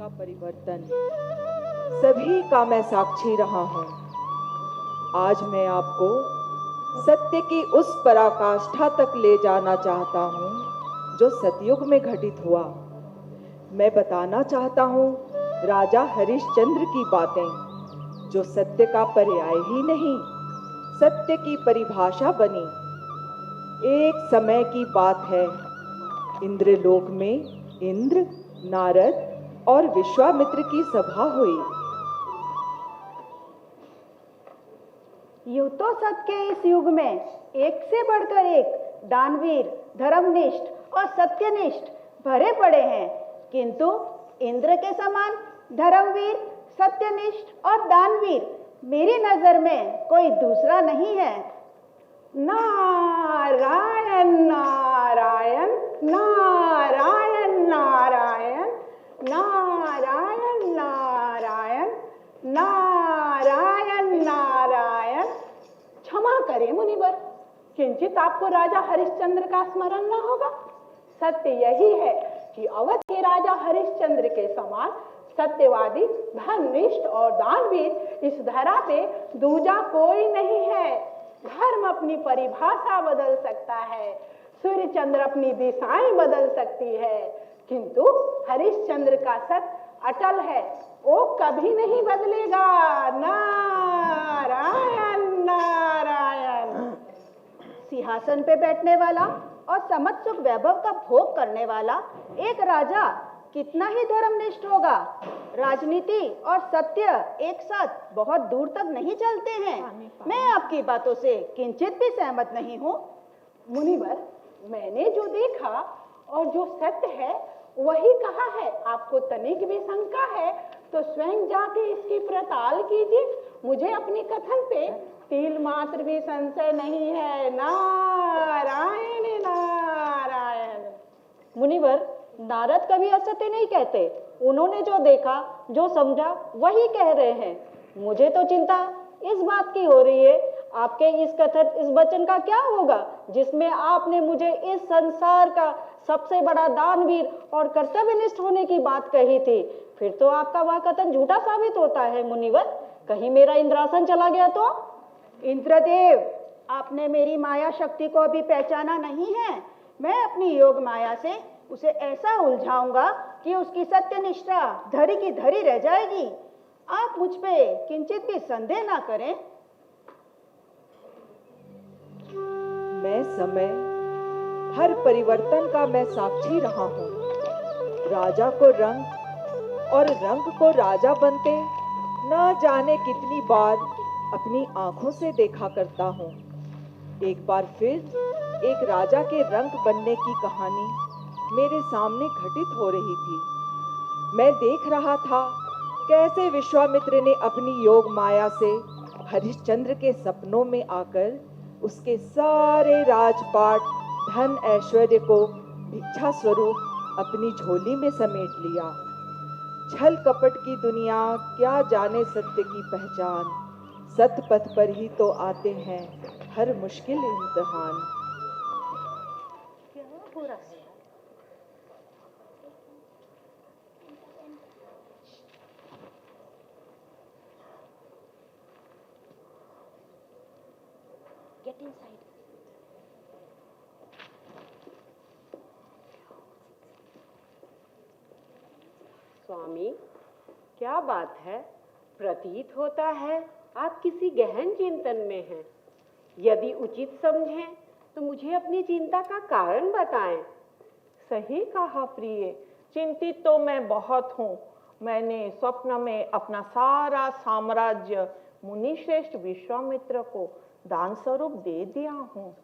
का परिवर्तन सभी का मैं साक्षी रहा हूँ। आज मैं आपको सत्य की उस पराकाष्ठा तक ले जाना चाहता हूँ जो सतयुग में घटित हुआ। मैं बताना चाहता हूँ राजा हरिश्चंद्र की बातें जो सत्य का पर्याय ही नहीं, सत्य की परिभाषा बनी। एक समय की बात है, इंद्रलोक में इंद्र, नारद और विश्वामित्र की सभा हुई। यूं तो सत्य के इस युग में एक से बढ़कर एक दानवीर, धर्मनिष्ठ और सत्यनिष्ठ भरे पड़े हैं, किंतु इंद्र के समान धर्मवीर, सत्यनिष्ठ और दानवीर मेरी नजर में कोई दूसरा नहीं है। नारायण नारायण नारायण नारायण नारायण नारायण नारायण नारायण। क्षमा करें मुनिवर, किंचित आपको राजा हरिश्चंद्र का स्मरण न होगा। सत्य यही है कि अवध के राजा हरिश्चंद्र के समान सत्यवादी, धर्मनिष्ठ और दानवीर इस धरा पे दूजा कोई नहीं है। धर्म अपनी परिभाषा बदल सकता है, सूर्य चंद्र अपनी दिशाएं बदल सकती है, किंतु हरिश्चंद्र का सत्य अटल है, वो कभी नहीं बदलेगा। नारायण नारायण। सिंहासन पे बैठने वाला और समस्त सुख वैभव का भोग करने वाला एक राजा कितना ही धर्मनिष्ठ होगा। राजनीति और सत्य एक साथ बहुत दूर तक नहीं चलते हैं। मैं आपकी बातों से किंचित भी सहमत नहीं हूँ। मुनिवर, मैंने जो देखा और जो सत्य है वही कहा है। आपको तनिक भी शंका है तो स्वयं जाके इसकी पड़ताल कीजिए। मुझे अपनी कथन पे तिल मात्र भी संशय नहीं है। नारायण नारायण। मुनिवर, नारद कभी असत्य नहीं कहते। उन्होंने जो देखा, जो समझा वही कह रहे हैं। मुझे तो चिंता इस बात की हो रही है, आपके इस कथन, इस वचन का क्या होगा जिसमें आपने मुझे इस संसार का सबसे बड़ा दानवीर और कर्तव्यनिष्ठ होने की बात कही थी। फिर तो आपका वह कथन झूठा साबित होता है मुनिवर। कहीं मेरा इंद्रासन चला गया तो? इंद्रदेव, आपने मेरी माया शक्ति को अभी पहचाना नहीं है। मैं अपनी योग माया से उसे ऐसा उलझाऊंगा कि उसकी सत्यनिष्ठा धरी की धरी रह जाएगी। आप मुझ पे किंचित भी संदेह ना करें। मैं समय हर परिवर्तन का मैं साक्षी रहा हूँ। राजा को रंग और रंग को राजा बनते न जाने कितनी बार अपनी आंखों से देखा करता हूँ। एक बार फिर एक राजा के रंग बनने की कहानी मेरे सामने घटित हो रही थी। मैं देख रहा था कैसे विश्वामित्र ने अपनी योग माया से हरिश्चंद्र के सपनों में आकर उसके सारे राजपाट, धन, ऐश्वर्य को भिक्षा स्वरूप अपनी झोली में समेट लिया। छल कपट की दुनिया क्या जाने सत्य की पहचान। सत्य पथ पर ही तो आते हैं हर मुश्किल इम्तिहान। क्या हो रहा है? Get inside. स्वामी, क्या बात है? प्रतीत होता है आप किसी गहन चिंतन में हैं। यदि उचित समझें तो मुझे अपनी चिंता का कारण बताएं। सही कहा प्रिय, चिंतित तो मैं बहुत हूँ। मैंने स्वप्न में अपना सारा साम्राज्य मुनिश्रेष्ठ विश्वामित्र को दान स्वरूप दे दिया हूँ।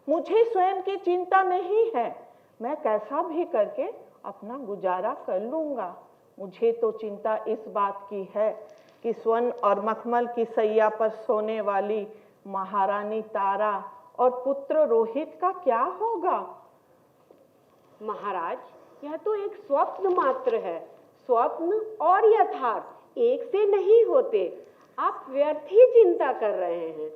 मुझे स्वयं की चिंता नहीं है, मैं कैसा भी करके अपना गुजारा कर लूंगा। मुझे तो चिंता इस बात की है कि स्वर्ण और मखमल की सैया पर सोने वाली महारानी तारा और पुत्र रोहित का क्या होगा। महाराज, यह तो एक स्वप्न मात्र है। स्वप्न और यथार्थ एक से नहीं होते। आप व्यर्थ ही चिंता कर रहे हैं।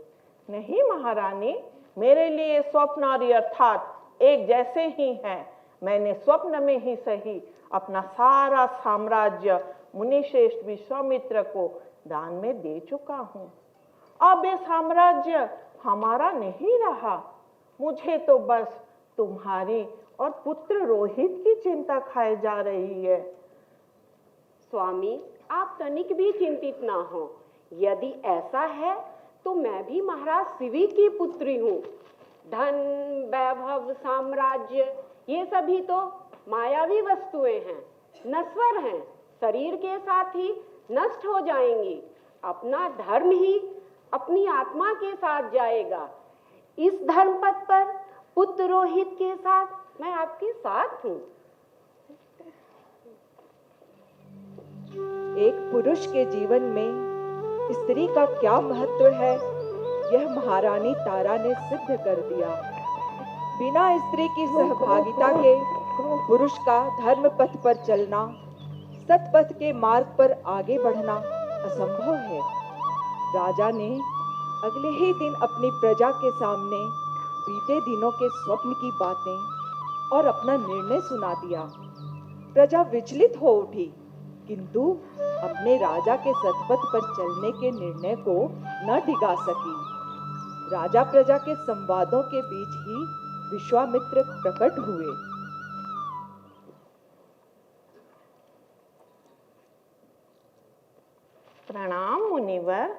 नहीं महारानी, मेरे लिए स्वप्न और यथार्थ एक जैसे ही हैं। मैंने स्वप्न में ही सही अपना सारा साम्राज्य मुनिश्रेष्ठ विश्वामित्र को दान में दे चुका हूँ। अब ये साम्राज्य हमारा नहीं रहा। मुझे तो बस तुम्हारी और पुत्र रोहित की चिंता खाए जा रही है। स्वामी, आप तनिक भी चिंतित ना हो। यदि ऐसा है तो मैं भी महाराज शिवी की पुत्री हूँ। धन, वैभव, साम्राज्य, ये सभी तो मायावी वस्तुएं हैं, नश्वर हैं, शरीर के साथ ही नष्ट हो जाएंगी। अपना धर्म ही अपनी आत्मा के साथ जाएगा। इस धर्म पथ पर पुत्र रोहित के साथ मैं आपके साथ हूँ। एक पुरुष के जीवन में स्त्री का क्या महत्व है, यह महारानी तारा ने सिद्ध कर दिया। बिना स्त्री की सहभागिता के पुरुष का धर्म पथ पर चलना, सतपथ के मार्ग पर आगे बढ़ना असंभव है। राजा ने अगले ही दिन अपनी प्रजा के सामने बीते दिनों के स्वप्न की बातें और अपना निर्णय सुना दिया। प्रजा विचलित हो उठी, किंतु अपने राजा के सतपथ पर चलने के निर्णय को न डिगा सकी। राजा प्रजा के संवादों के बीच ही विश्वामित्र प्रकट हुए। प्रणाम मुनिवर।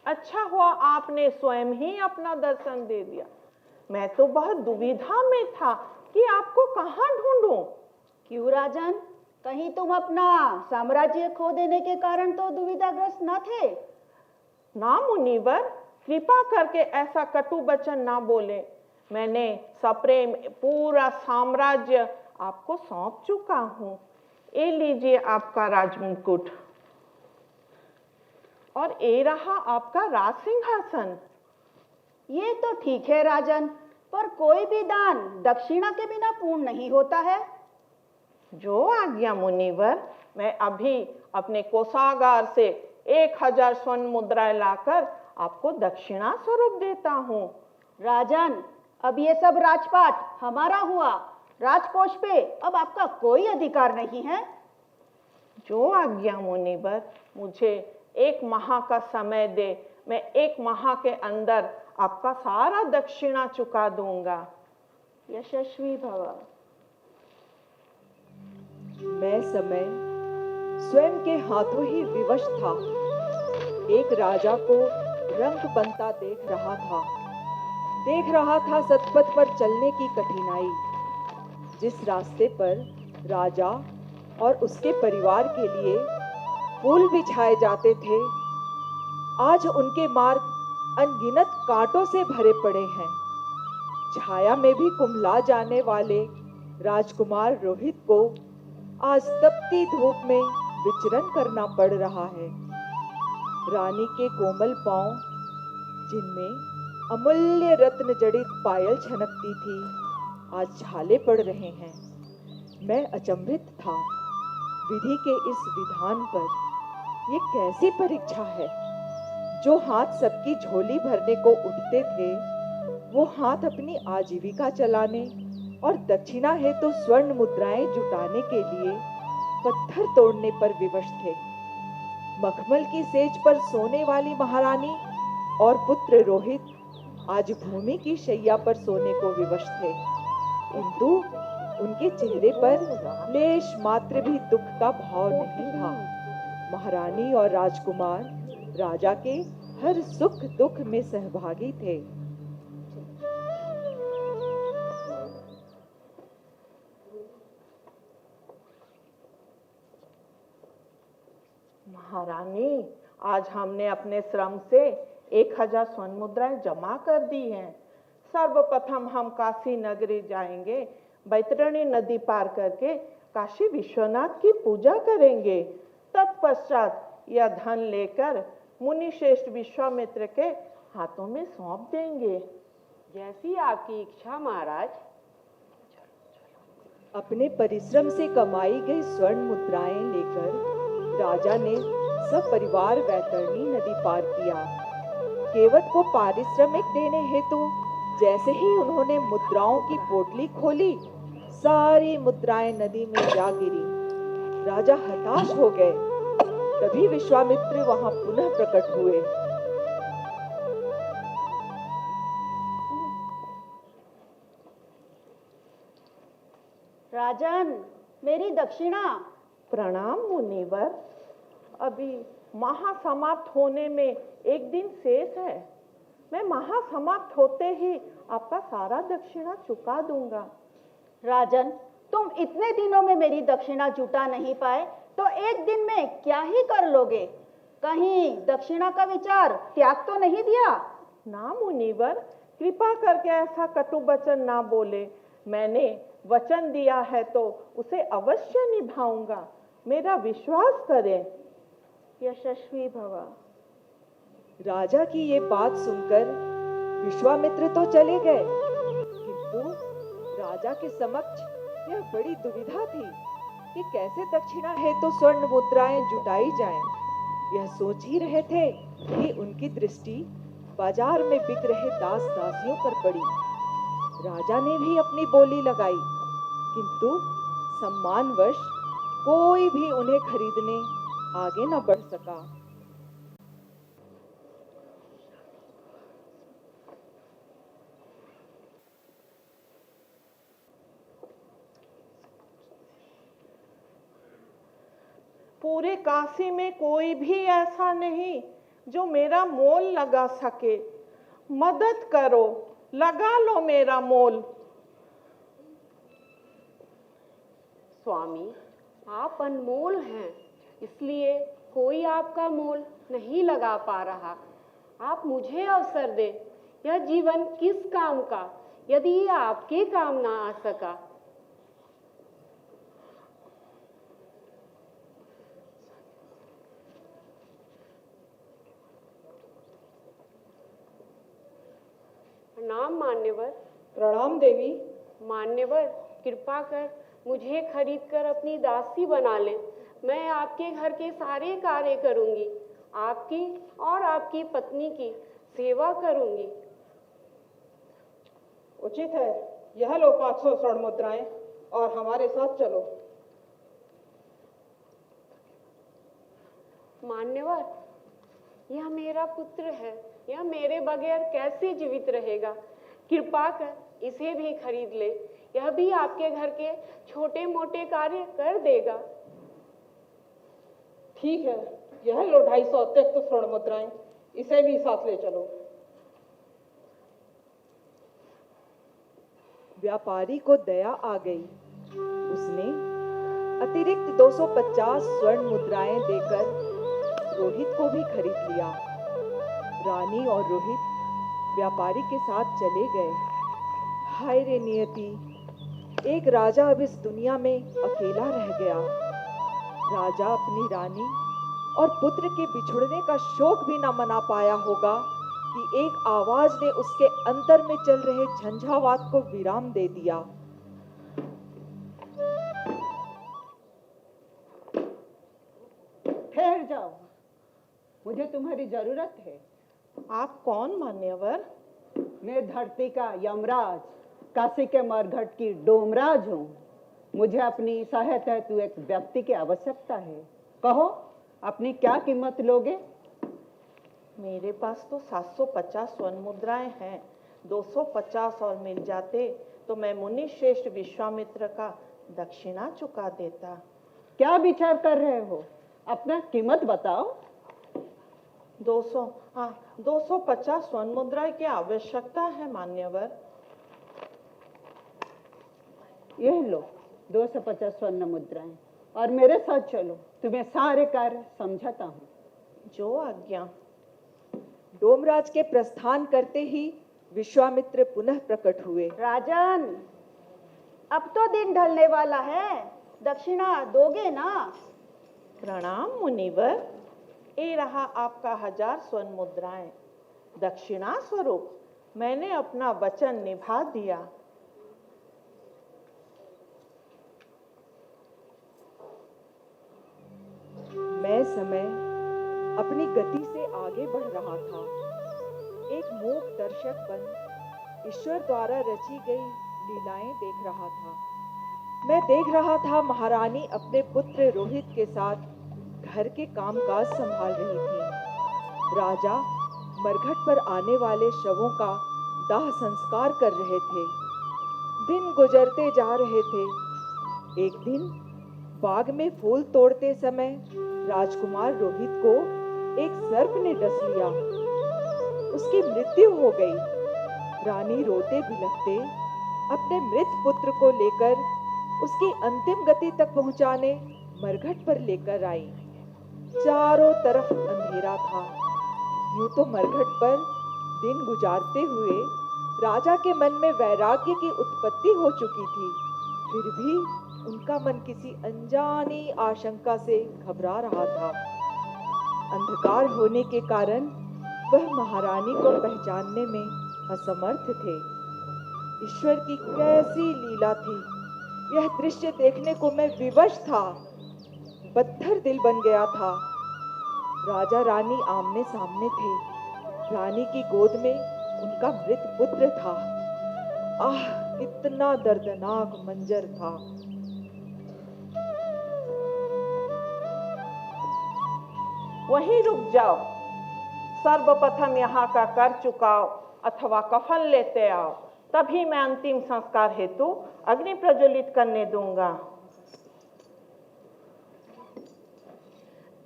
अच्छा हुआ आपने स्वयं ही अपना दर्शन दे दिया। मैं तो बहुत दुविधा में था कि आपको कहाँ ढूंढूं। क्यों राजन, कहीं तुम अपना साम्राज्य खो देने के कारण तो दुविधाग्रस्त न थे? ना मुनिवर, कृपा करके ऐसा कटु वचन ना बोले। मैंने सप्रेम पूरा साम्राज्य आपको सौंप चुका हूँ। ये लीजिए आपका राजमुकुट, और ये रहा आपका राज सिंहासन। ये तो ठीक है राजन, पर कोई भी दान दक्षिणा के बिना पूर्ण नहीं होता है। जो आज्ञा मुनिवर। मैं अभी अपने कोषागार से 1000 स्वर्ण मुद्राएं लाकर आपको दक्षिणा स्वरूप देता हूँ। राजन, अब ये सब राजपाट हमारा हुआ। राजकोष पे अब आपका कोई अधिकार नहीं है। जो आज्ञा मुनिवर। मुझे 1 माह का समय दे, मैं 1 माह के अंदर आपका सारा दक्षिणा चुका दूंगा। यशस्वी भव। मैं समय स्वयं के हाथों ही विवश था। एक राजा को रंग बनता देख रहा था सतपथ पर चलने की कठिनाई। जिस रास्ते पर राजा और उसके परिवार के लिए फूल बिछाए जाते थे, आज उनके मार्ग अनगिनत कांटों से भरे पड़े हैं। छाया में भी कुम्हला जाने वाले राजकुमार रोहित को आज तपती धूप में विचरण करना पड़ रहा है। रानी के कोमल पांव, जिनमें अमूल्य रत्न जड़ित पायल छनकती थी, आज छाले पड़ रहे हैं। मैं अचंभित था। विधि के इस विधान पर ये कैसी परीक्षा है। जो हाथ सबकी झोली भरने को उठते थे, वो हाथ अपनी आजीविका चलाने और दक्षिणा हेतु स्वर्ण मुद्राएं जुटाने के लिए पत्थर तोड़ने पर विवश थे। मखमल की सेज पर सोने वाली महारानी और पुत्र रोहित आज भूमि की शैया पर सोने को विवश थे, किंतु उनके चेहरे पर लेश मात्र भी दुख का भाव नहीं था। महारानी और राजकुमार राजा के हर सुख दुख में सहभागी थे। महारानी, आज हमने अपने श्रम से 1000 स्वर्ण मुद्राएं जमा कर दी हैं। सर्वप्रथम हम काशी नगरी जाएंगे। बैतरणी नदी पार करके काशी विश्वनाथ की पूजा करेंगे। तत्पश्चात यह धन लेकर मुनि श्रेष्ठ विश्वामित्र के हाथों में सौंप देंगे। जैसी आपकी इच्छा महाराज। अपने परिश्रम से कमाई गई स्वर्ण मुद्राएं लेकर राजा ने सब परिवार बैतरणी नदी पार किया। केवट को पारिश्रमिक देने हेतु जैसे ही उन्होंने मुद्राओं की पोटली खोली, सारी मुद्राएं नदी में जा गिरी। राजा हताश हो गए। तभी विश्वामित्र वहां पुनः प्रकट हुए। राजन, मेरी दक्षिणा। प्रणाम मुनिवर। अभी महासमाप्त होने में एक दिन शेष है। मैं महासमाप्त होते ही आपका सारा दक्षिणा चुका दूंगा। राजन, तुम इतने दिनों में मेरी दक्षिणा जुटा नहीं पाए तो एक दिन में क्या ही कर लोगे? कहीं दक्षिणा का विचार त्याग तो नहीं दिया? ना मुनिवर, कृपा करके ऐसा कटु वचन ना बोले। मैंने वचन दिया है तो उसे अवश्य निभाऊंगा। मेरा विश्वास करें। यशस्वी भवा। राजा की ये बात सुनकर विश्वामित्र तो चले गए, किंतु राजा के समक्ष यह बड़ी दुविधा थी कि कैसे दक्षिणा हेतु स्वर्ण मुद्राएं जुटाई जाएं। यह सोच ही रहे थे कि उनकी दृष्टि बाजार में बिक रहे दास दासियों पर पड़ी। राजा ने भी अपनी बोली लगाई, किंतु सम्मानवश कोई भी उन्हें खरीदने आगे न बढ़ सका। पूरे काशी में कोई भी ऐसा नहीं जो मेरा मोल लगा सके। मदद करो, लगा लो मेरा मोल। स्वामी, आप अनमोल हैं, इसलिए कोई आपका मोल नहीं लगा पा रहा। आप मुझे अवसर दें। यह जीवन किस काम का, यदि ये आपके काम ना आ सका? प्रणाम मान्यवर। प्रणाम देवी। मान्यवर, कृपा कर मुझे खरीद कर अपनी दासी बना लें। मैं आपके घर के सारे कार्य करूंगी, आपकी और आपकी पत्नी की सेवा करूंगी। उचित है। यह लो 500 स्वर्ण मुद्राएं और हमारे साथ चलो। मान्यवर, यह मेरा पुत्र है, यह मेरे बगैर कैसे जीवित रहेगा? कृपा कर इसे भी खरीद ले, यह भी आपके घर के छोटे मोटे कार्य कर देगा। ठीक है, यह लो 250 अतिरिक्त स्वर्ण मुद्राएं, इसे भी साथ ले चलो। व्यापारी को दया आ गई। उसने अतिरिक्त 250 स्वर्ण मुद्राएं देकर रोहित को भी खरीद लिया। रानी और रोहित व्यापारी के साथ चले गए। हाय रे नियति, एक राजा अब इस दुनिया में अकेला रह गया। राजा अपनी रानी और पुत्र के बिछुड़ने का शोक भी न मना पाया होगा कि एक आवाज ने उसके अंतर में चल रहे झंझावात को विराम दे दिया। ठहर जाओ, मुझे तुम्हारी जरूरत है। आप कौन मान्यवर? मैं धरती का यमराज, काशी के मरघट की डोमराज हूँ। मुझे अपनी सहायता हेतु एक व्यक्ति की आवश्यकता है। कहो, अपनी क्या कीमत लोगे? मेरे पास तो 750 स्वर्ण मुद्राएं हैं। 250 और मिल जाते तो मैं मुनि श्रेष्ठ विश्वामित्र का दक्षिणा चुका देता। क्या विचार कर रहे हो? अपना कीमत बताओ। 250 स्वर्ण मुद्राएं की आवश्यकता है मान्यवर। यह लो 250 स्वर्ण मुद्राएं और मेरे साथ चलो, तुम्हें सारे कार्य समझाता हूँ। जो आज्ञा। डोमराज के प्रस्थान करते ही विश्वामित्र पुनः प्रकट हुए। राजन, अब तो दिन ढलने वाला है, दक्षिणा दोगे ना? प्रणाम मुनिवर। ये रहा आपका 1000 स्वर्ण मुद्राएं। दक्षिणा स्वरूप मैंने अपना वचन निभा दिया। मैं समय अपनी गति से आगे बढ़ रहा था। एक मूक दर्शक बन ईश्वर द्वारा रची गई लीलाएं देख रहा था। मैं देख रहा था महारानी अपने पुत्र रोहित के साथ घर के कामकाज संभाल रही थी। राजा मरघट पर आने वाले शवों का दाह संस्कार कर रहे थे। दिन गुजरते जा रहे थे। एक दिन बाग में फूल तोड़ते समय राजकुमार रोहित को एक सर्प ने डस लिया। उसकी मृत्यु हो गई। रानी रोते बिलखते अपने मृत पुत्र को लेकर उसकी अंतिम गति तक पहुंचाने मरघट पर लेकर आई। चारों तरफ अंधेरा था। यूं तो मरघट पर दिन गुजारते हुए राजा के मन में वैराग्य की उत्पत्ति हो चुकी थी। फिर भी उनका मन किसी अनजानी आशंका से घबरा रहा था। अंधकार होने के कारण वह महारानी को पहचानने में असमर्थ थे। ईश्वर की कैसी लीला थी! यह दृश्य देखने को मैं विवश था। पत्थर दिल बन गया था। राजा रानी आमने सामने थे। रानी की गोद में उनका मृत पुत्र था। आह, कितना दर्दनाक मंजर था। वहीं रुक जाओ। सर्वप्रथम यहाँ का कर चुकाओ अथवा कफन लेते आओ, तभी मैं अंतिम संस्कार हेतु अग्नि प्रज्वलित करने दूंगा।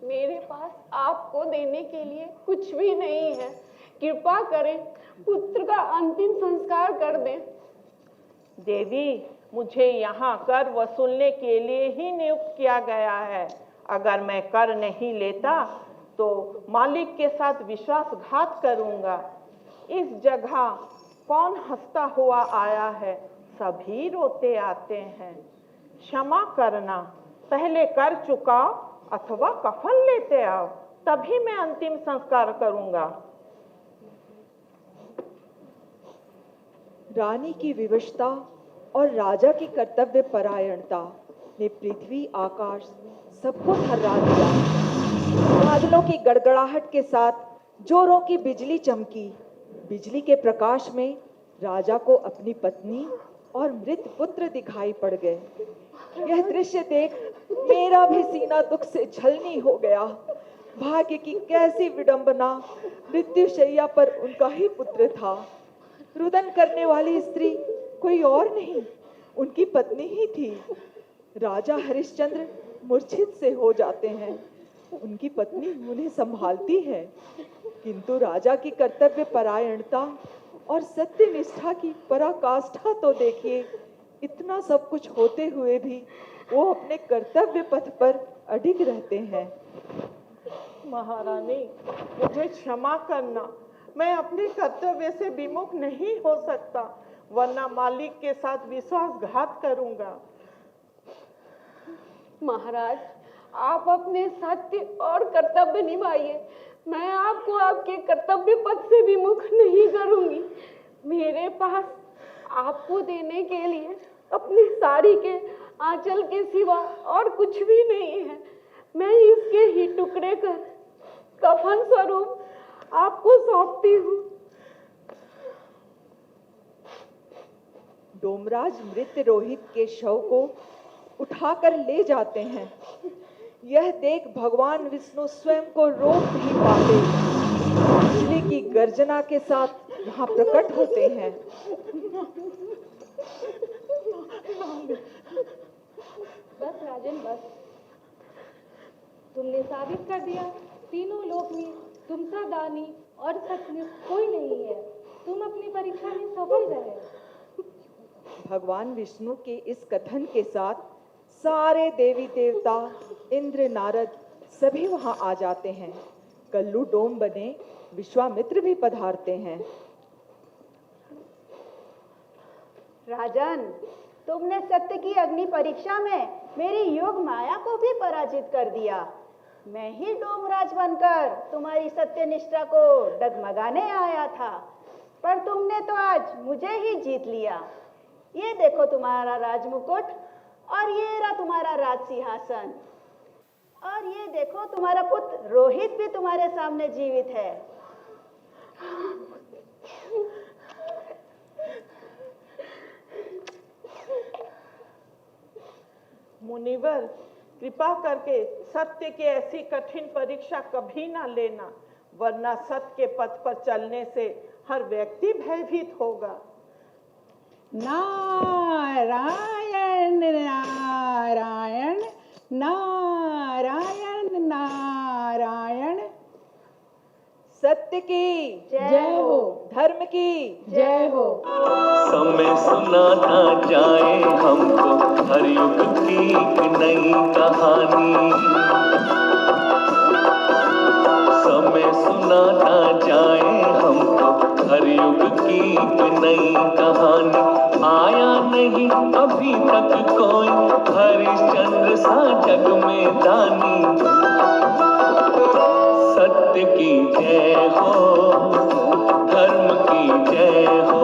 मेरे पास आपको देने के लिए कुछ भी नहीं है। कृपा करें, पुत्र का अंतिम संस्कार कर दें। देवी, मुझे यहाँ कर वसूलने के लिए ही नियुक्त किया गया है। अगर मैं कर नहीं लेता तो मालिक के साथ विश्वासघात करूंगा। इस जगह कौन हंसता हुआ आया है? सभी रोते आते हैं। क्षमा करना, पहले कर चुकाओ अथवा कफन लेते आओ, तभी मैं अंतिम संस्कार करूंगा। रानी की विवशता और राजा की कर्तव्य परायणता ने पृथ्वी आकाश सबको थर्रा दिया। बादलों की गड़गड़ाहट के साथ जोरों की बिजली चमकी। बिजली के प्रकाश में राजा को अपनी पत्नी और मृत पुत्र दिखाई पड़ गए। यह दृश्य देख मेरा भी सीना दुख से छलनी हो गया। भाग्य की कैसी विडंबना! मृत्युशैया पर उनका ही पुत्र था। रुदन करने वाली स्त्री कोई और नहीं, उनकी पत्नी ही थी। राजा हरिश्चंद्र मूर्छित से हो जाते हैं। उनकी पत्नी उन्हें संभालती है, किंतु राजा की कर्तव्य परायणता और सत्य निष्ठा की पराकाष्ठा तो देखिए। इतना सब कुछ होते हुए भी वो अपने कर्तव्य पथ पर अडिग रहते हैं। महारानी, मुझे क्षमा करना। मैं अपने कर्तव्य से विमुख नहीं हो सकता, वरना मालिक के साथ विश्वासघात करूंगा। महाराज, आप अपने सत्य और कर्तव्य निभाइए। मैं आपको आपके कर्तव्य पथ से विमुख नहीं करूंगी। मेरे पास आपको देने के लिए अपनी साड़ी के आंचल के सिवा और कुछ भी नहीं है। मैं इसके ही टुकड़े कर कफन स्वरूप आपको सौंपती हूँ। डोमराज मृत रोहित के शव को उठाकर ले जाते हैं। यह देख भगवान विष्णु स्वयं को रोक नहीं पाते। बिजली की गर्जना के साथ वहां प्रकट होते हैं। बस राजन, बस। तुमने साबित कर दिया, तीनों लोक में तुम सा दानी और सत्यनिष्ठ कोई नहीं है। तुम अपनी परीक्षा में सफल रहे। भगवान विष्णु के इस कथन के साथ सारे देवी देवता, इंद्र, नारद सभी वहां आ जाते हैं। कल्लू डोम बने विश्वामित्र भी पधारते हैं। राजन, तुमने सत्य की अग्नि परीक्षा में मेरी योग माया को भी पराजित कर दिया। मैं ही डोमराज बनकर तुम्हारी सत्यनिष्ठा को डगमगाने आया था, पर तुमने तो आज मुझे ही जीत लिया। ये देखो तुम्हारा राजमुकुट, और ये रहा तुम्हारा राज सिंहासन, और ये देखो तुम्हारा पुत्र रोहित भी तुम्हारे सामने जीवित है। मुनिवर, कृपा करके सत्य की ऐसी कठिन परीक्षा कभी ना लेना, वरना सत्य के पथ पर चलने से हर व्यक्ति भयभीत होगा। नारायण नारायण नारायण नारायण। सत्य की जय हो, धर्म की जय हो। समय सुनाता जाए हमको हर युग की एक नई कहानी। समय सुनाता जाए हमको हर युग की एक नई कहानी। आया नहीं अभी तक कोई हरिश्चंद्र सा जग में दानी। सत्य की जय हो, धर्म की जय हो।